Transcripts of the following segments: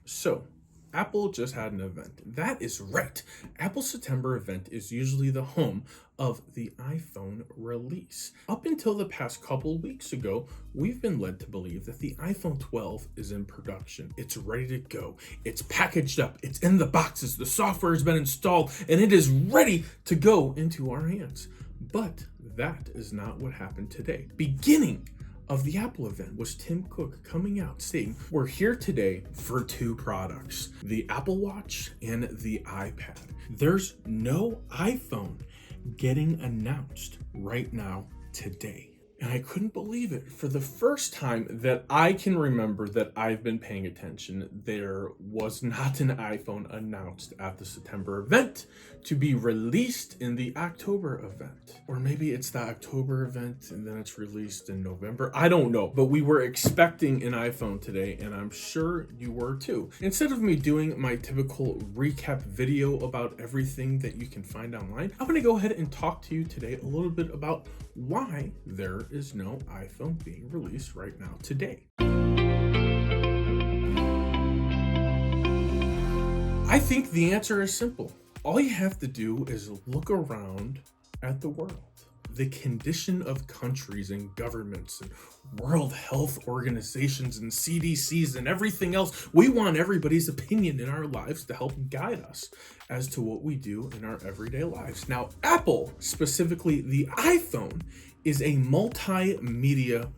So, Apple just had an event. That is right. Apple's September event is usually the home of the iPhone release. Up until the past couple weeks ago, we've been led to believe that the iPhone 12 is in production. It's ready to go. It's packaged up. It's in the boxes. The software has been installed and it is ready to go into our hands. But that is not what happened today. Beginning of the Apple event was Tim Cook coming out saying, we're here today for two products, the Apple Watch and the iPad. There's no iPhone getting announced right now today. And I couldn't believe it. For the first time that I can remember that I've been paying attention, there was not an iPhone announced at the September event to be released in the October event. Or maybe it's the October event and then it's released in November. I don't know. But we were expecting an iPhone today, and I'm sure you were too. Instead of me doing my typical recap video about everything that you can find online, I'm going to go ahead and talk to you today a little bit about why there is no iPhone being released right now today. I think the answer is simple. All you have to do is look around at the world. The condition of countries and governments and World Health Organizations and CDCs and everything else. We want everybody's opinion in our lives to help guide us as to what we do in our everyday lives. Now, Apple, specifically the iPhone, is a multimedia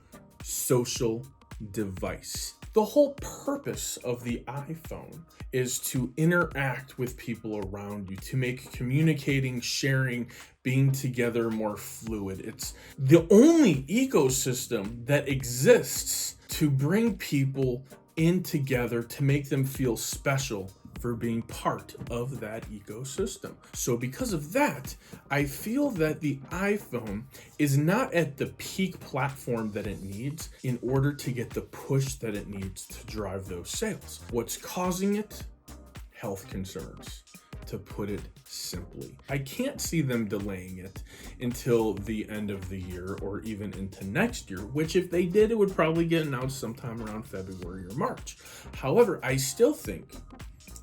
social device. The whole purpose of the iPhone is to interact with people around you, to make communicating, sharing, being together more fluid. It's the only ecosystem that exists to bring people in together, to make them feel special for being part of that ecosystem. So because of that, I feel that the iPhone is not at the peak platform that it needs in order to get the push that it needs to drive those sales. What's causing it? Health concerns, to put it simply. I can't see them delaying it until the end of the year or even into next year, which if they did, it would probably get announced sometime around February or March. However, I still think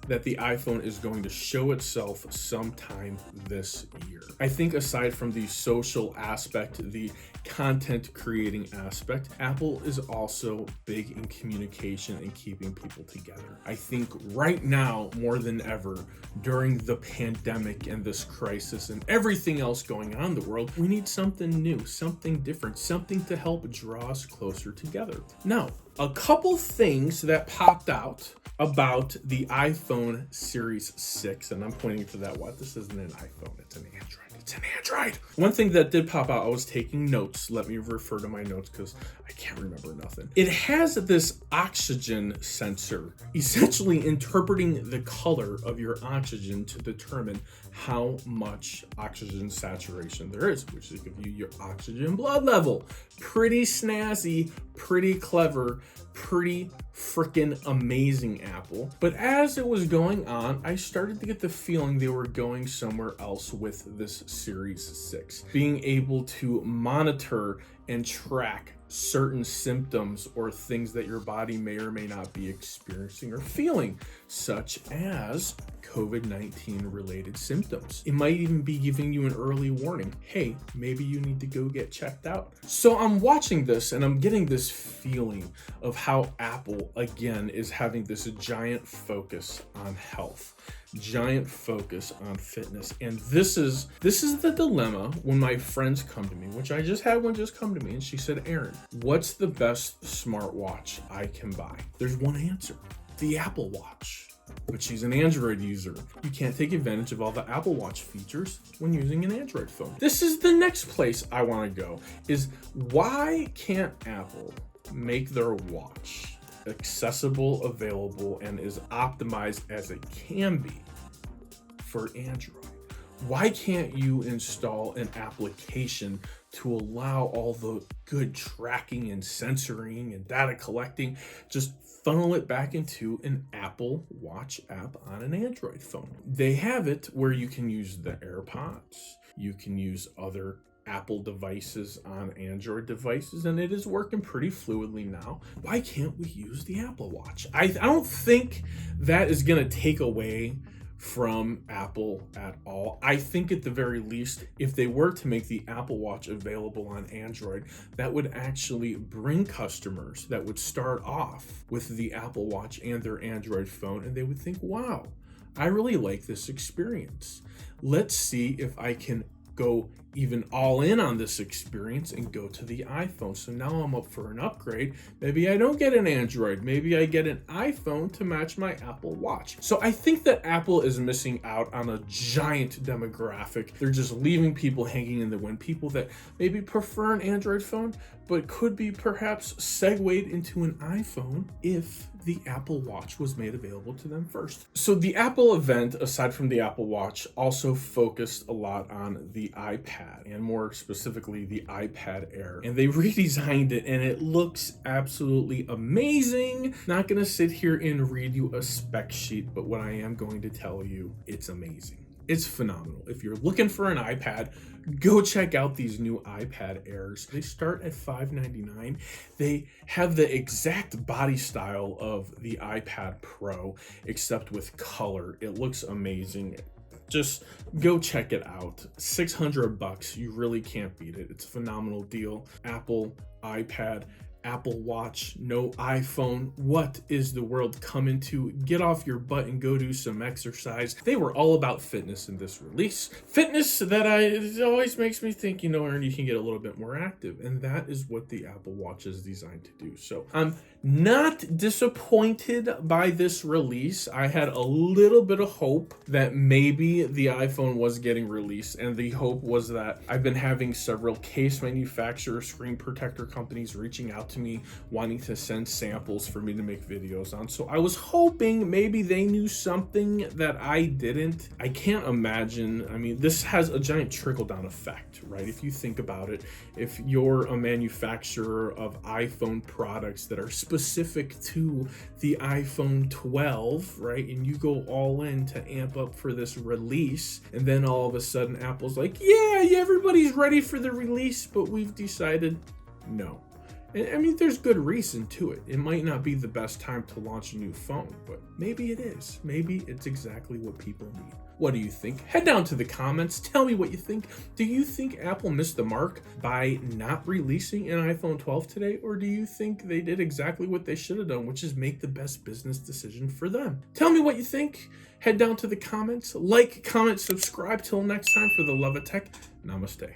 that the iPhone is going to show itself sometime this year. I think aside from the social aspect, the content creating aspect, Apple is also big in communication and keeping people together. I think right now, more than ever, during the pandemic and this crisis and everything else going on in the world, we need something new, something different, something to help draw us closer together. Now, a couple things that popped out about the iPhone Series 6, and I'm pointing to that. What? This isn't an iPhone, it's an Android. It's an Android. One thing that did pop out, I was taking notes. Let me refer to my notes because I can't remember nothing. It has this oxygen sensor, essentially interpreting the color of your oxygen to determine how much oxygen saturation there is, which will give you your oxygen blood level. Pretty snazzy, pretty clever, pretty freaking amazing, Apple. But as it was going on, I started to get the feeling they were going somewhere else with this Series 6. Being able to monitor and track certain symptoms or things that your body may or may not be experiencing or feeling, such as COVID-19 related symptoms. It might even be giving you an early warning. Hey, maybe you need to go get checked out. So I'm watching this and I'm getting this feeling of how Apple, again, is having this giant focus on health, giant focus on fitness. And this is the dilemma when my friends come to me, which I just had one just come to me, and she said, Aaron, what's the best smartwatch I can buy? There's one answer, the Apple Watch. But she's an Android user. You can't take advantage of all the Apple Watch features when using an Android phone. This is the next place I want to go, is why can't Apple make their watch accessible, available, and as optimized as it can be for Android? Why can't you install an application to allow all the good tracking and censoring and data collecting, just funnel it back into an Apple Watch app on an Android phone? They have it where you can use the AirPods, you can use other Apple devices on Android devices, and it is working pretty fluidly now. Why can't we use the Apple Watch? I don't think that is going to take away from Apple at all. I think at the very least, if they were to make the Apple Watch available on Android, that would actually bring customers that would start off with the Apple Watch and their Android phone, and they would think, wow, I really like this experience. Let's see if I can go even all in on this experience and go to the iPhone. So now I'm up for an upgrade. Maybe I don't get an Android. Maybe I get an iPhone to match my Apple Watch. So I think that Apple is missing out on a giant demographic. They're just leaving people hanging in the wind. People that maybe prefer an Android phone, but could be perhaps segued into an iPhone if the Apple Watch was made available to them first. So the Apple event, aside from the Apple Watch, also focused a lot on the iPad, and more specifically the iPad Air. And they redesigned it, and it looks absolutely amazing. Not gonna sit here and read you a spec sheet, but what I am going to tell you, it's amazing. It's phenomenal. If you're looking for an iPad, go check out these new iPad Airs. They start at $599. They have the exact body style of the iPad Pro, except with color. It looks amazing. Just go check it out. $600. You really can't beat it. It's a phenomenal deal. Apple, iPad, Apple Watch, no iPhone. What is the world coming to? Get off your butt and go do some exercise. They were all about fitness in this release. Fitness that it always makes me think, Aaron, you can get a little bit more active. And that is what the Apple Watch is designed to do. So I'm not disappointed by this release. I had a little bit of hope that maybe the iPhone was getting released. And the hope was that I've been having several case manufacturer screen protector companies reaching out to me wanting to send samples for me to make videos on. So I was hoping maybe they knew something that I didn't. I can't imagine. I mean, this has a giant trickle-down effect, right? If you think about it, if you're a manufacturer of iPhone products that are specific to the iPhone 12, right? And you go all in to amp up for this release, and then all of a sudden Apple's like, yeah, everybody's ready for the release, but we've decided no. I mean, there's good reason to it. It might not be the best time to launch a new phone, but maybe it is. Maybe it's exactly what people need. What do you think? Head down to the comments. Tell me what you think. Do you think Apple missed the mark by not releasing an iPhone 12 today? Or do you think they did exactly what they should have done, which is make the best business decision for them? Tell me what you think. Head down to the comments. Like, comment, subscribe. Till next time, for the love of tech, namaste.